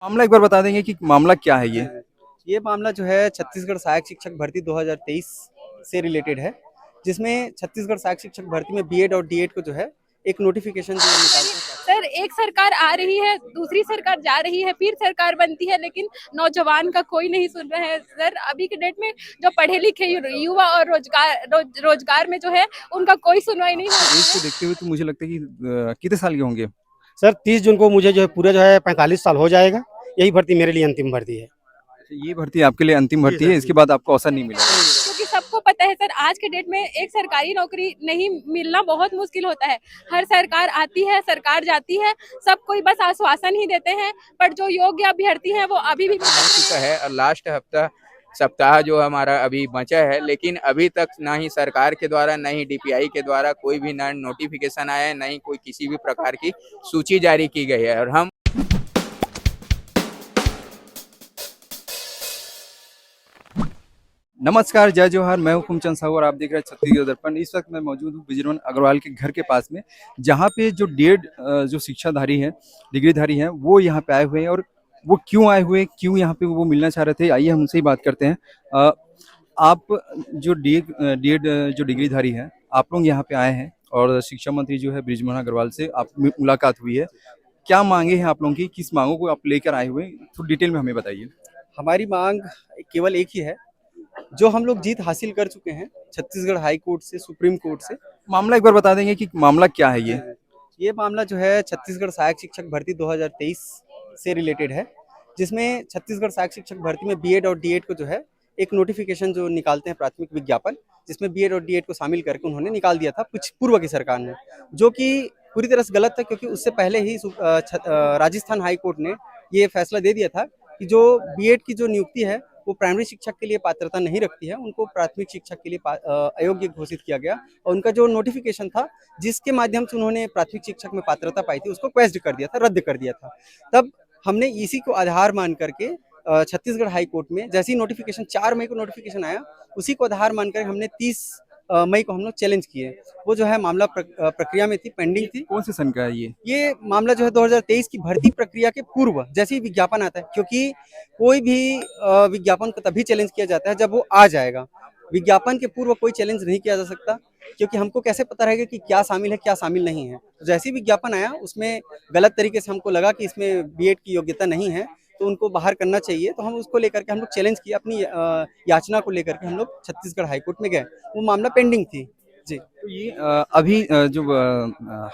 मामला एक बार बता देंगे कि मामला क्या है ये? ये मामला जो है छत्तीसगढ़ सहायक शिक्षक भर्ती 2023 से रिलेटेड है, जिसमें छत्तीसगढ़ सहायक शिक्षक भर्ती में बीएड और डीएड को जो है एक नोटिफिकेशन जो निकालते हैं। सर, एक सरकार आ रही है, दूसरी सरकार जा रही है, फिर सरकार बनती है, लेकिन नौजवान का कोई नहीं सुन रहा है। सर, अभी के डेट में जो पढ़े लिखे युवा और रोजगार में जो है उनका कोई सुनवाई नहीं हो रही एज है। को देखते हुए तो मुझे लगता है कि कितने साल के होंगे? सर 30 जून को मुझे जो है पूरा जो है 45 साल हो जाएगा। यही भर्ती मेरे लिए अंतिम भर्ती है। अच्छा, ये भर्ती आपके लिए अंतिम भर्ती है, सर, इसके बाद आपको अवसर नहीं मिलेगा। क्योंकि सबको पता है सर, आज के डेट में एक सरकारी नौकरी नहीं मिलना बहुत मुश्किल होता है। हर सरकार आती है, सरकार जाती है, सब कोई बस आश्वासन ही देते हैं, पर जो योग्य अभ्यर्थी हैं वो अभी भी हो चुका है और लास्ट सप्ताह जो हमारा अभी बचा है, लेकिन अभी तक ना ही सरकार के द्वारा ना ही डीपीआई के द्वारा कोई भी ना नोटिफिकेशन आया है, ना ही कोई किसी भी प्रकार की सूची जारी की गई है। और हम नमस्कार, जय जोहार। मैं हूं हुकुमचंद साहू और आप देख रहे हैं छत्तीसगढ़ दर्पण। इस वक्त मैं मौजूद हूं बिजरवन अग्रवाल के घर के पास में, जहां पे जो डीएड जो शिक्षाधारी हैं, डिग्रीधारी हैं, वो यहाँ पे आए हुए हैं। और वो क्यों आए हुए हैं, क्यों यहाँ पे वो मिलना चाह रहे थे, आइए हम उनसे ही बात करते हैं। आप जो डीएड जो डिग्रीधारी हैं, आप लोग यहाँ पे आए हैं और शिक्षा मंत्री जो है बृजमोहन अग्रवाल से आप मुलाकात हुई है। क्या मांगे हैं आप लोगों की, किस मांगों को आप लेकर आए हुए हैं, थोड़ी डिटेल में हमें बताइए। हमारी मांग केवल एक ही है, जो हम लोग जीत हासिल कर चुके हैं छत्तीसगढ़ हाई कोर्ट से, सुप्रीम कोर्ट से। मामला एक बार बता देंगे कि मामला क्या है ये? ये मामला जो है छत्तीसगढ़ सहायक शिक्षक भर्ती 2023 से रिलेटेड है, जिसमें छत्तीसगढ़ सहायक शिक्षक भर्ती में बीएड और डीएड को जो है एक नोटिफिकेशन जो निकालते हैं, प्राथमिक विज्ञापन, जिसमें बीएड और डीएड को शामिल करके उन्होंने निकाल दिया था कुछ पूर्व की सरकार ने, जो कि पूरी तरह से गलत था। क्योंकि उससे पहले ही राजस्थान हाई कोर्ट ने ये फैसला दे दिया था कि जो बीएड की जो नियुक्ति है वो प्राइमरी शिक्षक के लिए पात्रता नहीं रखती है, उनको प्राथमिक शिक्षक के लिए अयोग्य घोषित किया गया। और उनका जो नोटिफिकेशन था, जिसके माध्यम से उन्होंने प्राथमिक शिक्षक में पात्रता पाई थी, उसको क्वेश्ड कर दिया था, रद्द कर दिया था। तब हमने इसी को आधार मान करके छत्तीसगढ़ हाई कोर्ट में जैसे ही नोटिफिकेशन 4 मई को नोटिफिकेशन आया, उसी को आधार मानकर हमने 30 मई को हम लोग चैलेंज किए। वो जो है मामला प्रक्रिया में थी, पेंडिंग थी। कौन से सन का है ये मामला जो है 2023 की भर्ती प्रक्रिया के पूर्व, जैसे ही विज्ञापन आता है, क्योंकि कोई भी विज्ञापन को तभी चैलेंज किया जाता है जब वो आ जाएगा। विज्ञापन के पूर्व कोई चैलेंज नहीं किया जा सकता, क्योंकि हमको कैसे पता रहेगा कि क्या शामिल है, क्या शामिल नहीं है। तो जैसे ही विज्ञापन आया, उसमें गलत तरीके से हमको लगा कि इसमें बीएड की योग्यता नहीं है, तो उनको बाहर करना चाहिए। तो हम उसको लेकर के हम लोग चैलेंज किए, अपनी याचना को लेकर के हम लोग छत्तीसगढ़ हाईकोर्ट में गए। वो मामला पेंडिंग थी जी। तो ये अभी जो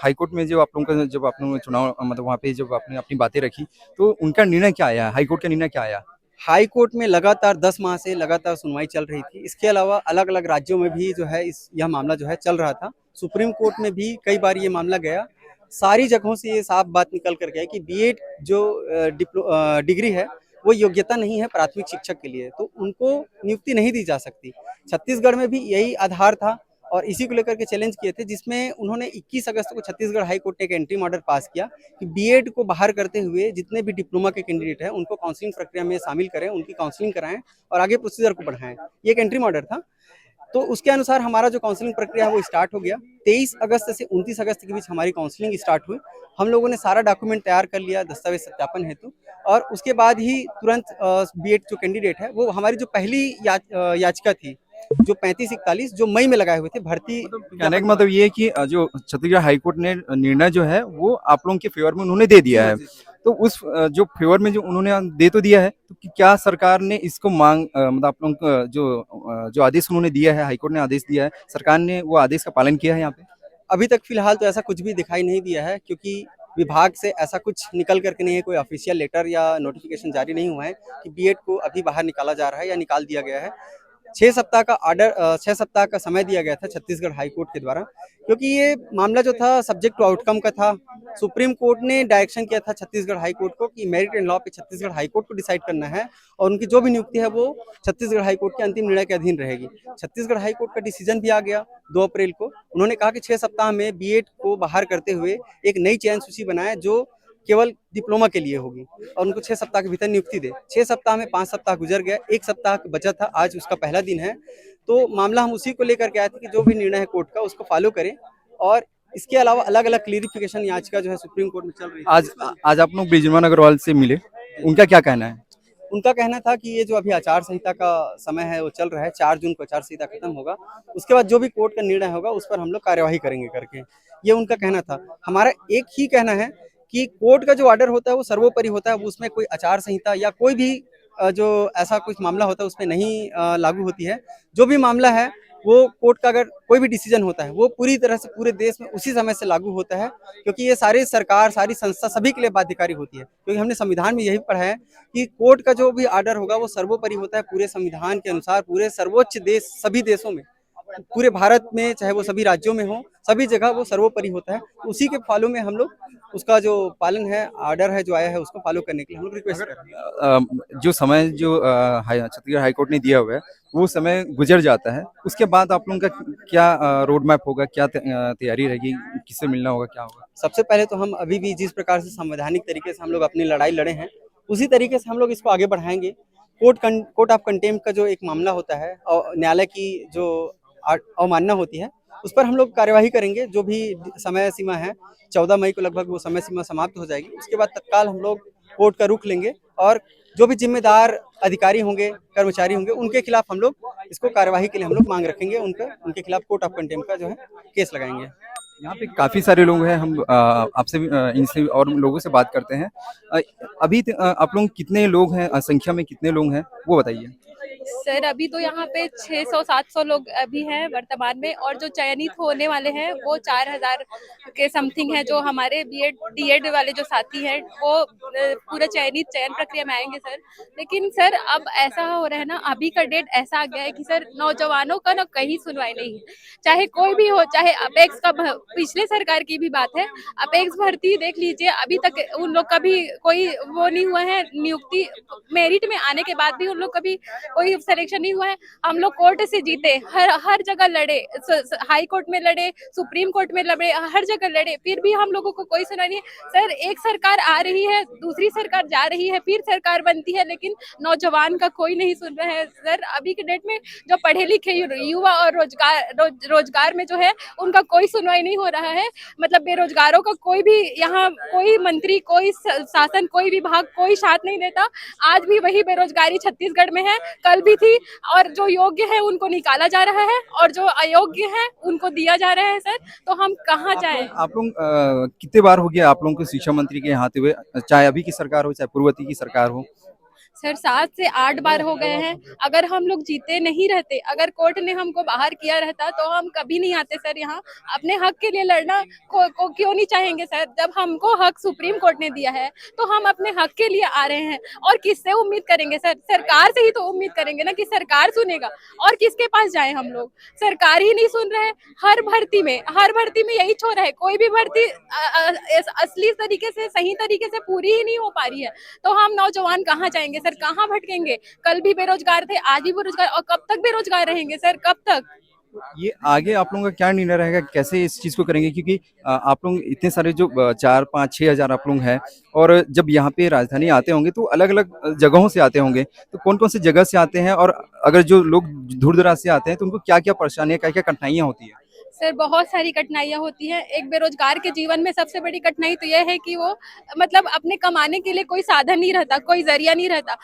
हाई कोर्ट में जो आप लोगों का, जब आप लोगों ने चुनाव मतलब वहाँ पे जब आपने अपनी बातें रखी, तो उनका निर्णय क्या आया? हाई कोर्ट का निर्णय क्या आया? हाई कोर्ट में लगातार 10 माह से लगातार सुनवाई चल रही थी। इसके अलावा अलग अलग राज्यों में भी जो है यह मामला जो है चल रहा था। सुप्रीम कोर्ट में भी कई बार ये मामला गया। सारी जगहों से ये साफ बात निकल कर गया कि बीएड जो डिग्री है, वो योग्यता नहीं है प्राथमिक शिक्षक के लिए, तो उनको नियुक्ति नहीं दी जा सकती। छत्तीसगढ़ में भी यही आधार था और इसी को लेकर के चैलेंज किए थे, जिसमें उन्होंने 21 अगस्त को छत्तीसगढ़ हाई कोर्ट ने एक एंट्री ऑर्डर पास किया कि बीएड को बाहर करते हुए जितने भी डिप्लोमा के कैंडिडेट हैं, उनको काउंसलिंग प्रक्रिया में शामिल करें, उनकी काउंसलिंग कराएं और आगे प्रोसीजर को बढ़ाएं। ये एक एंट्री ऑर्डर था। तो उसके अनुसार हमारा जो काउंसलिंग प्रक्रिया है वो स्टार्ट हो गया। 23 अगस्त से 29 अगस्त के बीच हमारी काउंसलिंग स्टार्ट हुई। हम लोगों ने सारा डॉक्यूमेंट तैयार कर लिया दस्तावेज सत्यापन हेतु, और उसके बाद ही तुरंत बीएड जो कैंडिडेट है, वो हमारी जो पहली याचिका थी, जो 3541 जो मई में लगाए हुए थे भर्ती। कहने का मतलब ये है कि जो छत्तीसगढ़ हाई कोर्ट ने निर्णय जो है वो आप लोगों के फेवर में उन्होंने दे दिया है। तो उस जो फेवर में जो उन्होंने दे तो दिया है, तो क्या सरकार ने इसको मतलब आप लोगों का जो आदेश उन्होंने दिया है, हाईकोर्ट ने आदेश दिया है, सरकार ने वो आदेश का पालन किया है यहाँ पे? अभी तक फिलहाल तो ऐसा कुछ भी दिखाई नहीं दिया है, क्योंकि विभाग से ऐसा कुछ निकल करके नहीं है, कोई ऑफिशियल लेटर या नोटिफिकेशन जारी नहीं हुआ है कि बीएड को अभी बाहर निकाला जा रहा है या निकाल दिया गया है। 6 सप्ताह का ऑर्डर 6 सप्ताह का समय दिया गया था छत्तीसगढ़ हाई कोर्ट के द्वारा, क्योंकि ये मामला जो था सब्जेक्ट टू आउटकम का था। सुप्रीम कोर्ट ने डायरेक्शन किया था छत्तीसगढ़ हाई कोर्ट को कि मेरिट एंड लॉ पे छत्तीसगढ़ हाई कोर्ट को डिसाइड करना है, और उनकी जो भी नियुक्ति है वो छत्तीसगढ़ हाई कोर्ट के अंतिम निर्णय के अधीन रहेगी। छत्तीसगढ़ हाई कोर्ट का डिसीजन भी आ गया 2 अप्रैल को। उन्होंने कहा कि 6 सप्ताह में बीएड को बाहर करते हुए एक नई चयन सूची बनाए, जो केवल डिप्लोमा के लिए होगी, और उनको 6 सप्ताह के भीतर नियुक्ति दे। 6 सप्ताह में 5 सप्ताह गुजर गया, 1 सप्ताह बचा था, आज उसका पहला दिन है। तो मामला हम उसी को लेकर के आए थे कि जो भी निर्णय है कोर्ट का, उसको फॉलो करें। और इसके अलावा अलग अलग क्लियरिफिकेशन याचिका जो है सुप्रीम कोर्ट में चल रही है। आज आप लोग बृजमोहन अग्रवाल से मिले, उनका क्या कहना है? उनका कहना था कि ये जो अभी आचार संहिता का समय है वो चल रहा है, 4 जून को आचार संहिता खत्म होगा, उसके बाद जो भी कोर्ट का निर्णय होगा उस पर हम लोग कार्यवाही करेंगे करके, ये उनका कहना था। हमारा एक ही कहना है कि कोर्ट का जो ऑर्डर होता है वो सर्वोपरि होता है, वो उसमें कोई आचार संहिता या कोई भी जो ऐसा कुछ मामला होता है उसमें नहीं लागू होती है। जो भी मामला है वो कोर्ट का अगर कोई भी डिसीजन होता है वो पूरी तरह से पूरे देश में उसी समय से लागू होता है, क्योंकि ये सारी सरकार, सारी संस्था सभी के लिए बाध्यकारी होती है। क्योंकि हमने संविधान में यही पढ़ा है कि कोर्ट का जो भी ऑर्डर होगा वो सर्वोपरि होता है, पूरे संविधान के अनुसार पूरे सर्वोच्च देश सभी देशों में, पूरे भारत में चाहे वो सभी राज्यों में हो, सभी जगह वो सर्वोपरि होता है। उसी के फॉलो में हम लोग उसका जो पालन है, ऑर्डर है जो आया है उसको फॉलो करने के लिए हम लोग रिक्वेस्ट कर रहे हैं। जो समय जो छत्तीसगढ़ हाई कोर्ट ने दिया हुआ है वो समय गुजर जाता है, उसके बाद आप लोगों का क्या रोड मैप होगा, क्या तैयारी रहेगी, किससे मिलना होगा, क्या होगा? सबसे पहले तो हम अभी भी जिस प्रकार से संवैधानिक तरीके से हम लोग अपनी लड़ाई लड़े हैं उसी तरीके से हम लोग इसको आगे बढ़ाएंगे। कोर्ट ऑफ कंटेम्प्ट का जो एक मामला होता है और न्यायालय की जो अवमानना होती है उस पर हम लोग कार्यवाही करेंगे। जो भी समय सीमा है 14 मई को लगभग वो समय सीमा समाप्त हो जाएगी। उसके बाद तत्काल हम लोग कोर्ट का रुख लेंगे और जो भी जिम्मेदार अधिकारी होंगे, कर्मचारी होंगे, उनके खिलाफ हम लोग इसको कार्यवाही के लिए हम लोग मांग रखेंगे। उनके खिलाफ कोर्ट ऑफ कंटेम्प्ट का जो है केस लगाएंगे। यहाँ पे काफ़ी सारे लोग हैं, हम आपसे भी इनसे और लोगों से बात करते हैं। अ, अभी आप लोग कितने लोग हैं, संख्या में कितने लोग हैं, वो बताइए? सर अभी तो यहाँ पे 600-700 लोग अभी हैं वर्तमान में, और जो चयनित होने वाले हैं वो 4000 के समथिंग है। जो हमारे बीएड डीएड वाले जो साथी हैं वो पूरा चयन प्रक्रिया में आएंगे सर। लेकिन सर अब ऐसा हो रहा है ना, अभी का डेट ऐसा आ गया है कि सर नौजवानों का ना कहीं सुनवाई नहीं है, चाहे कोई भी हो, चाहे अपेक्स का पिछले सरकार की भी बात है, अपेक्स भर्ती देख लीजिए, अभी तक उन लोग का भी कोई वो नहीं हुआ है नियुक्ति, मेरिट में आने के बाद भी उन लोग का भी कोई सिलेक्शन नहीं हुआ है। हम लोग कोर्ट से जीते, हर जगह लड़े, हाई कोर्ट में लड़े, सुप्रीम कोर्ट में लड़े, हर जगह लड़े, फिर भी हम लोगों को कोई सुनाई नहीं। सर एक सरकार आ रही है, दूसरी सरकार जा रही है, फिर सरकार बनती है, लेकिन नौजवान का कोई नहीं सुन रहा है। सर अभी के डेट में जो पढ़े लिखे युवा और रोजगार में जो है उनका कोई सुनवाई नहीं हो रहा है। मतलब बेरोजगारों का कोई भी यहाँ कोई मंत्री, कोई शासन, कोई विभाग कोई साथ नहीं देता। आज भी वही बेरोजगारी छत्तीसगढ़ में है, कल भी थी, और जो योग्य है उनको निकाला जा रहा है और जो अयोग्य है उनको दिया जा रहा है। सर तो हम कहाँ जाएं? आप लोग कितने बार हो गया आप लोगों को शिक्षा मंत्री के यहाँ आते हुए, चाहे अभी की सरकार हो चाहे पूर्ववर्ती की सरकार हो? सर 7 से 8 बार हो गए हैं। अगर हम लोग जीते नहीं रहते, अगर कोर्ट ने हमको बाहर किया रहता तो हम कभी नहीं आते सर यहाँ। अपने हक के लिए लड़ना को क्यों नहीं चाहेंगे सर? जब हमको हक सुप्रीम कोर्ट ने दिया है तो हम अपने हक के लिए आ रहे हैं। और किससे उम्मीद करेंगे सर? सरकार से ही तो उम्मीद करेंगे ना कि सरकार सुनेगा। और किसके पास जाए हम लोग? सरकार ही नहीं सुन रहे। हर भर्ती में यही छोड़ है, कोई भी भर्ती असली तरीके से, सही तरीके से पूरी ही नहीं हो पा रही है। तो हम नौजवान कहाँ जाएंगे सर? कहाँ भटकेंगे? कल भी बेरोजगार थे, आज भी बेरोजगार, और कब तक बेरोजगार रहेंगे सर? कब तक? ये आगे आप लोगों का क्या निर्णय रहेगा, कैसे इस चीज़ को करेंगे? क्योंकि आप लोग इतने सारे जो 4, 5, 6 हज़ार आप लोग हैं, और जब यहाँ पे राजधानी आते होंगे तो अलग-अलग जगहों से आते होंगे, तो कौन-कौन सी जगह से आते हैं? और अगर जो लोग दूर-दराज से आते हैं तो उनको क्या-क्या परेशानियाँ, क्या-क्या कठिनाइयाँ होती है? सर बहुत सारी कठिनाइयाँ होती हैं। एक बेरोजगार के जीवन में सबसे बड़ी कठिनाई तो यह है कि वो मतलब अपने कमाने के लिए कोई साधन नहीं रहता, कोई जरिया नहीं रहता।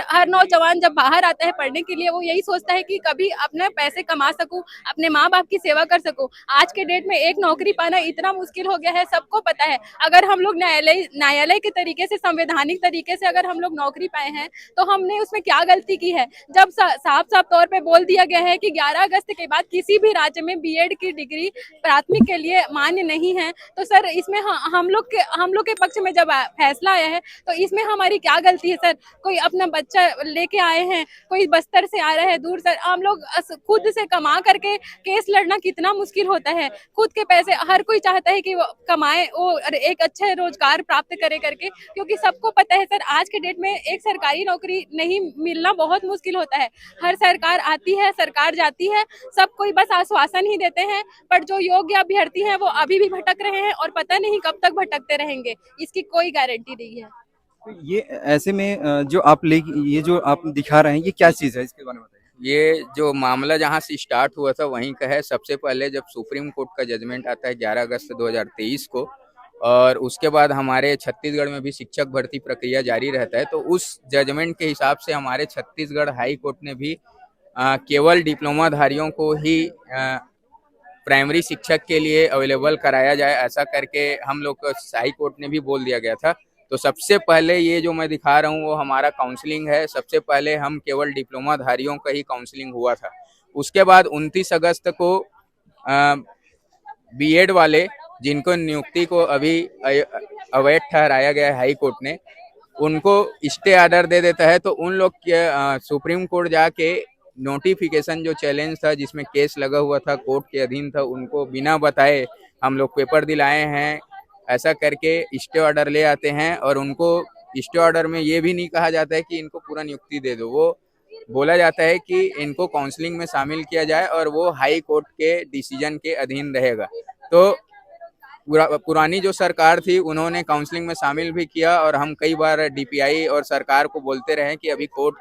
हर नौजवान जब बाहर आता है पढ़ने के लिए वो यही सोचता है कि कभी अपने पैसे कमा सकूं, अपने माँ बाप की सेवा कर सकूं। आज के डेट में एक नौकरी पाना इतना मुश्किल हो गया है, सबको पता है। अगर हम लोग न्यायालय के तरीके से, संवैधानिक तरीके से अगर हम लोग नौकरी पाए हैं तो हमने उसमें क्या गलती की है? जब साफ तौर पे बोल दिया गया है कि 11 अगस्त के बाद किसी भी राज्य में बीएड की डिग्री प्राथमिक के लिए मान्य नहीं है, तो सर इसमें हम लोग के पक्ष में जब फैसला आया है तो इसमें हमारी क्या गलती है सर? कोई अपना बच्चा लेके आए हैं, कोई बस्तर से आ रहा है दूर से, हम लोग खुद से कमा करके केस लड़ना कितना मुश्किल होता है। खुद के पैसे हर कोई चाहता है कि वो कमाए, वो एक अच्छा रोजगार प्राप्त करे करके, क्योंकि सबको पता है सर आज के डेट में एक सरकारी नौकरी नहीं मिलना बहुत मुश्किल होता है। हर सरकार आती है, सरकार जाती है, सब कोई बस आश्वासन ही देते हैं, पर जो योग्य अभ्यर्थी हैं वो अभी भी भटक रहे हैं और पता नहीं कब तक भटकते रहेंगे, इसकी कोई गारंटी नहीं है। तो ये ऐसे में ये जो आप दिखा रहे हैं, ये क्या चीज़ है, इसके बारे में बताइए? ये जो मामला जहाँ से स्टार्ट हुआ था वहीं का है। सबसे पहले जब सुप्रीम कोर्ट का जजमेंट आता है 11 अगस्त 2023 को, और उसके बाद हमारे छत्तीसगढ़ में भी शिक्षक भर्ती प्रक्रिया जारी रहता है। तो उस जजमेंट के हिसाब से हमारे छत्तीसगढ़ हाई कोर्ट ने भी केवल डिप्लोमाधारियों को ही प्राइमरी शिक्षक के लिए अवेलेबल कराया जाए, ऐसा करके हम लोग को हाई कोर्ट ने भी बोल दिया गया था। तो सबसे पहले ये जो मैं दिखा रहा हूँ वो हमारा काउंसलिंग है। सबसे पहले हम केवल डिप्लोमाधारियों का ही काउंसलिंग हुआ था। उसके बाद 29 अगस्त को बीएड वाले जिनको नियुक्ति को अभी अवैध ठहराया गया है हाई कोर्ट ने, उनको स्टे ऑर्डर दे देता है। तो उन लोग के सुप्रीम कोर्ट जाके नोटिफिकेशन जो चैलेंज था जिसमें केस लगा हुआ था कोर्ट के अधीन था, उनको बिना बताए हम लोग पेपर दिलाए हैं, ऐसा करके स्टे ऑर्डर ले आते हैं। और उनको स्टे ऑर्डर में ये भी नहीं कहा जाता है कि इनको पूरा नियुक्ति दे दो, वो बोला जाता है कि इनको काउंसलिंग में शामिल किया जाए और वो हाई कोर्ट के डिसीजन के अधीन रहेगा। तो पुरानी जो सरकार थी उन्होंने काउंसलिंग में शामिल भी किया और हम कई बार डीपीआई और सरकार को बोलते रहे कि अभी कोर्ट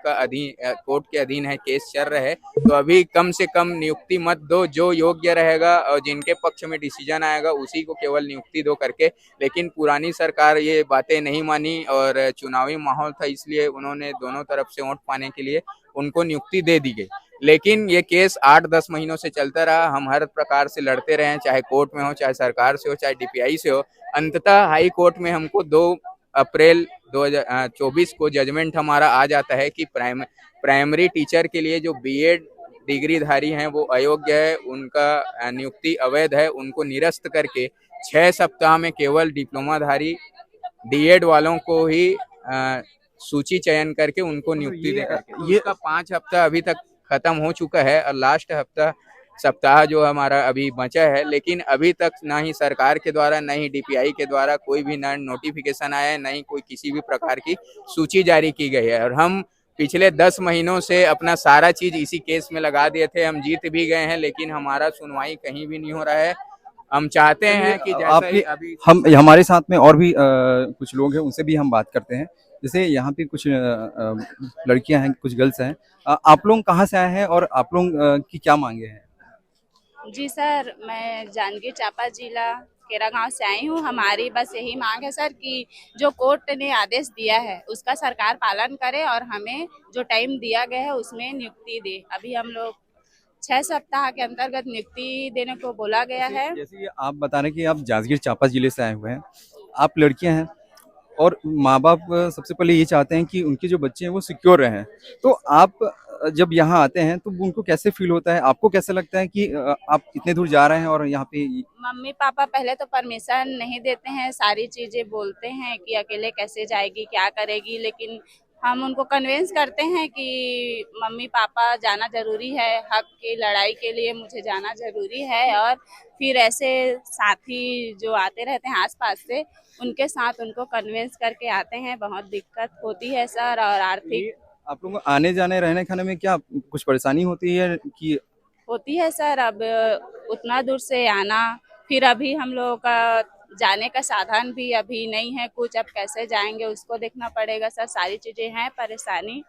के अधीन है, केस चल रहे, तो अभी कम से कम नियुक्ति मत दो, जो योग्य रहेगा और जिनके पक्ष में डिसीजन आएगा उसी को केवल नियुक्ति दो करके। लेकिन पुरानी सरकार ये बातें नहीं मानी और चुनावी माहौल था इसलिए उन्होंने दोनों तरफ से वोट पाने के लिए उनको नियुक्ति दे दी गई। लेकिन ये केस 8-10 महीनों से चलता रहा। हम हर प्रकार से लड़ते रहे, चाहे कोर्ट में हो, चाहे सरकार से हो, चाहे डीपीआई से हो। अंततः हाई कोर्ट में हमको 2 अप्रैल 2024 को जजमेंट हमारा आ जाता है कि प्राइमरी टीचर के लिए जो बीएड डिग्रीधारी हैं वो अयोग्य है, उनका नियुक्ति अवैध है, उनको निरस्त करके 6 सप्ताह में केवल डिप्लोमाधारी डीएड वालों को ही सूची चयन करके उनको नियुक्ति दे करके। ये 5 हफ्ता अभी तक खत्म हो चुका है और लास्ट सप्ताह जो हमारा अभी बचा है। लेकिन अभी तक ना ही सरकार के द्वारा, ना ही डीपीआई के द्वारा कोई भी ना नोटिफिकेशन आया है, ना ही कोई किसी भी प्रकार की सूची जारी की गई है। और हम पिछले 10 महीनों से अपना सारा चीज इसी केस में लगा दिए थे। हम जीत भी गए हैं लेकिन हमारा सुनवाई कहीं भी नहीं हो रहा है। हम चाहते हैं कि आपके हम हमारे साथ में और भी कुछ लोग हैं, उनसे भी हम बात करते हैं। जैसे यहाँ पे कुछ लड़कियां हैं, कुछ गर्ल्स हैं। आप लोग कहाँ से आए हैं और आप लोग की क्या मांगे हैं? जी सर, मैं जांजगीर चांपा जिला केरा गांव से आई हूँ। हमारी बस यही मांग है सर कि जो कोर्ट ने आदेश दिया है उसका सरकार पालन करे और हमें जो टाइम दिया गया है उसमें नियुक्ति दे। अभी हम लोग 6 सप्ताह के अंतर्गत नियुक्ति देने को बोला गया है। जैसे आप बता रहे हैं कि आप जांजगीर चांपा जिले से आए हुए हैं, आप लड़कियां हैं और माँ बाप सबसे पहले ये चाहते हैं कि उनके जो बच्चे हैं वो सिक्योर रहें। तो आप जब यहाँ आते हैं तो उनको कैसे फील होता है? आपको कैसे लगता है कि आप इतने दूर जा रहे हैं और यहाँ पे मम्मी पापा पहले तो परमिशन नहीं देते हैं, सारी चीजें बोलते हैं कि अकेले कैसे जाएगी, क्या करेगी। लेकिन हम उनको कन्विंस करते हैं कि मम्मी पापा जाना जरूरी है, हक की लड़ाई के लिए मुझे जाना जरूरी है। और फिर ऐसे साथी जो आते रहते हैं आसपास से, उनके साथ उनको कन्विंस करके आते हैं। बहुत दिक्कत होती है सर। और आर्थिक आप लोगों को आने जाने रहने खाने में क्या कुछ परेशानी होती है कि होती है सर। अब उतना दूर से आना, फिर अभी हम लोगों का जाने का साधन भी अभी नहीं है कुछ, अब कैसे जाएंगे उसको देखना पड़ेगा सर। सारी चीजें हैं परेशानी।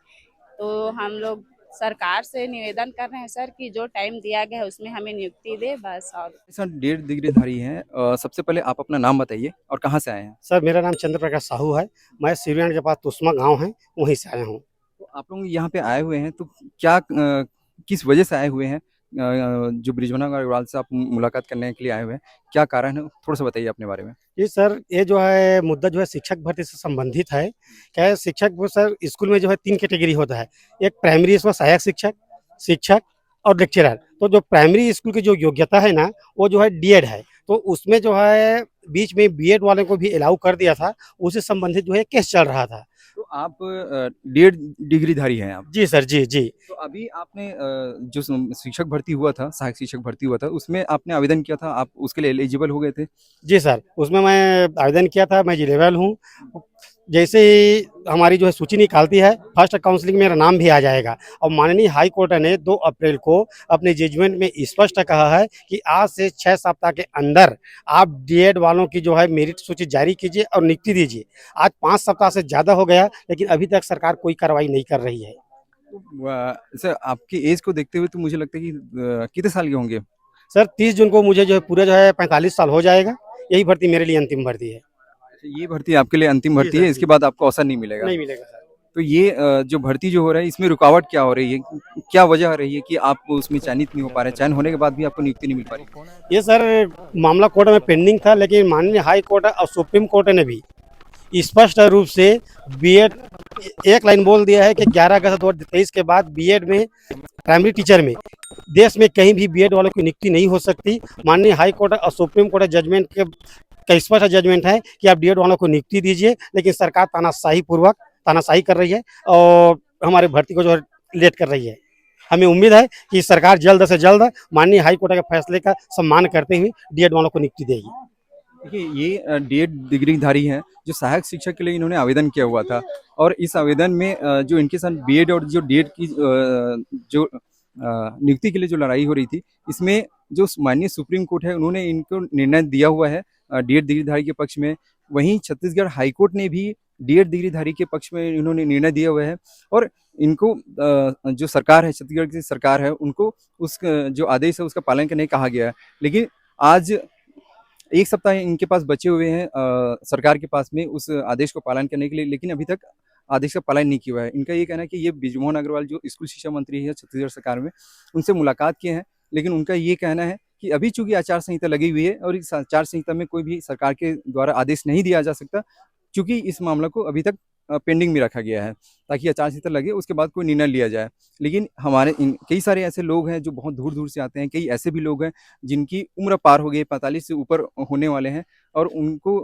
तो हम लोग सरकार से निवेदन कर रहे हैं सर कि जो टाइम दिया गया है उसमें हमें नियुक्ति दे बस। और सर 1.5 डिग्रीधारी हैं, सबसे पहले आप अपना नाम बताइए और कहाँ से आए हैं? सर मेरा नाम चंद्र प्रकाश साहू है। मैं सिरवियान के पास तुस्मा गांव है, वहीं से आया हूँ। तो आप लोग यहाँ पे आए हुए हैं तो क्या किस वजह से आए हुए हैं? जो बृजभना अग्रवाल से आप मुलाकात करने के लिए आए हुए हैं, क्या कारण है? थोड़ा सा बताइए अपने बारे में। ये सर, ये जो है मुद्दा जो है शिक्षक भर्ती से संबंधित है। क्या है, शिक्षक वो सर स्कूल में जो है 3 कैटेगरी होता है। एक प्राइमरी इसमें सहायक शिक्षक, शिक्षक और लेक्चरर। तो जो प्राइमरी स्कूल की जो योग्यता है ना, वो जो है डीएड है। तो उसमें जो है बीच में बीएड वाले को भी अलाउ कर दिया था, उससे संबंधित जो है केस चल रहा था। तो आप 1.5 डिग्रीधारी हैं आप? जी सर, जी जी। तो अभी आपने जो शिक्षक भर्ती हुआ था, सहायक शिक्षक भर्ती हुआ था, उसमें आपने आवेदन किया था, आप उसके लिए एलिजिबल हो गए थे? जी सर, उसमें मैं आवेदन किया था, मैं एलिजिबल हूँ। जैसे ही हमारी जो है सूची निकालती है, फर्स्ट काउंसलिंग मेरा नाम भी आ जाएगा। और माननीय हाई कोर्ट ने 2 अप्रैल को अपने जजमेंट में स्पष्ट कहा है कि आज से 6 सप्ताह के अंदर आप डीएड वालों की जो है मेरिट सूची जारी कीजिए और नियुक्ति दीजिए। आज 5 सप्ताह से ज़्यादा हो गया, लेकिन अभी तक सरकार कोई कार्रवाई नहीं कर रही है। सर आपकी एज को देखते हुए तो मुझे लगता है कि कितने साल के होंगे? सर 30 जून को मुझे जो है पूरा जो है 45 साल हो जाएगा। यही भर्ती मेरे लिए अंतिम भर्ती है। ये भर्ती आपके लिए अंतिम जी भर्ती सर, है, इसके जी। बाद आपको अवसर नहीं मिलेगा। नहीं मिलेगा सर। तो ये जो भर्ती जो हो रहा है इसमें रुकावट क्या हो रही है? क्या वजह रही है कि आप उसमें चयनित नहीं हो पा रहे हैं? चयन होने के बाद भी आपको नियुक्ति नहीं मिल पा रही? ये सर मामला कोर्ट में पेंडिंग था, लेकिन माननीय हाई कोर्ट और सुप्रीम कोर्ट ने भी स्पष्ट रूप से बीएड एक लाइन बोल दिया है कि 11 अगस्त 2023 के बाद बीएड में, प्राइमरी टीचर में देश में कहीं भी बीएड वालों की नियुक्ति नहीं हो सकती। माननीय हाई कोर्ट और सुप्रीम कोर्ट जजमेंट के का स्पष्ट जजमेंट है कि आप बीएड वालों को नियुक्ति दीजिए, लेकिन सरकार तानाशाही कर रही है और हमारे भर्ती को जो है लेट कर रही है। हमें उम्मीद है कि सरकार जल्द से जल्द माननीय हाई कोर्ट के फैसले का सम्मान करते हुए डीएड वालों को नियुक्ति देगी। देखिए ये डीएड डिग्रीधारी हैं जो सहायक शिक्षक के लिए इन्होंने आवेदन किया हुआ था और इस आवेदन में जो इनके साथ बीएड और जो डीएड की जो नियुक्ति के लिए जो लड़ाई हो रही थी, इसमें जो माननीय सुप्रीम कोर्ट है उन्होंने इनको निर्णय दिया हुआ है डीएड डिग्रीधारी के पक्ष में। वहीं छत्तीसगढ़ हाई कोर्ट ने भी डीएड डिग्रीधारी के पक्ष में इन्होंने निर्णय दिया हुआ है और इनको जो सरकार है, छत्तीसगढ़ की सरकार है, उनको उस जो आदेश है उसका पालन करने कहा गया है। लेकिन आज 1 सप्ताह इनके पास बचे हुए हैं सरकार के पास में उस आदेश को पालन करने के लिए, लेकिन अभी तक आदेश का पालन नहीं किया हुआ है। इनका ये कहना है कि ये बृजमोहन अग्रवाल जो स्कूल शिक्षा मंत्री है छत्तीसगढ़ सरकार में, उनसे मुलाकात किए हैं, लेकिन उनका ये कहना है कि अभी चूँकि आचार संहिता लगी हुई है और इस आचार संहिता में कोई भी सरकार के द्वारा आदेश नहीं दिया जा सकता, चूँकि इस मामला को अभी तक पेंडिंग में रखा गया है, ताकि आचार संहिता लगे उसके बाद कोई निर्णय लिया जाए। लेकिन हमारे कई सारे ऐसे लोग हैं जो बहुत दूर-दूर से आते हैं, कई ऐसे भी लोग हैं जिनकी उम्र पार हो गई है, 45 से ऊपर होने वाले हैं और उनको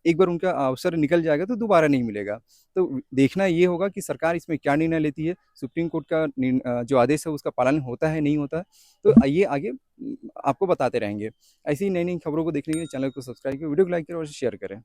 एक बार उनका अवसर निकल जाएगा तो दोबारा नहीं मिलेगा। तो देखना ये होगा कि सरकार इसमें क्या निर्णय लेती है, सुप्रीम कोर्ट का जो आदेश है उसका पालन होता है, नहीं होता है, तो ये आगे आपको बताते रहेंगे। ऐसी ही नई-नई खबरों को देखने के लिए चैनल को सब्सक्राइब करें, वीडियो को लाइक करें और शेयर करें।